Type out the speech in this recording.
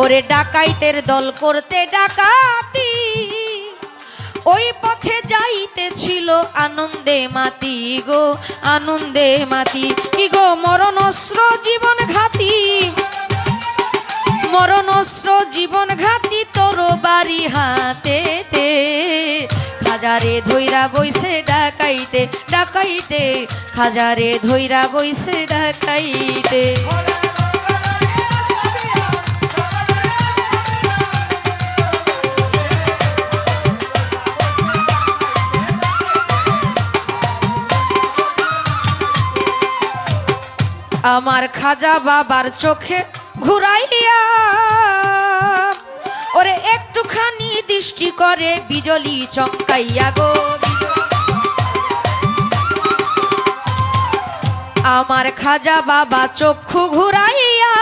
ওরে ডাকাইতের দল করতে ডাকাতি, ওই পথে যাইতেছিল আনন্দে মাতি গো, আনন্দে মাতি। কি গো মরণ অস্ত্র জীবন ঘাতি, মরণ অস্ত্র জীবন ঘাতি তোর বাড়ি হাতেতে। খাজারে ধইরা বইছে ডাকাইতে, ডাকাইতে খাজারে ধইরা বইছে ডাকাইতে। আমার খাজা বাবার চোখে ঘুরাইয়া ওরে একটুখানি দৃষ্টি করে বিজলি চমকাইয়া গো। আমার খাজা বাবা চক্ষু ঘুরাইয়া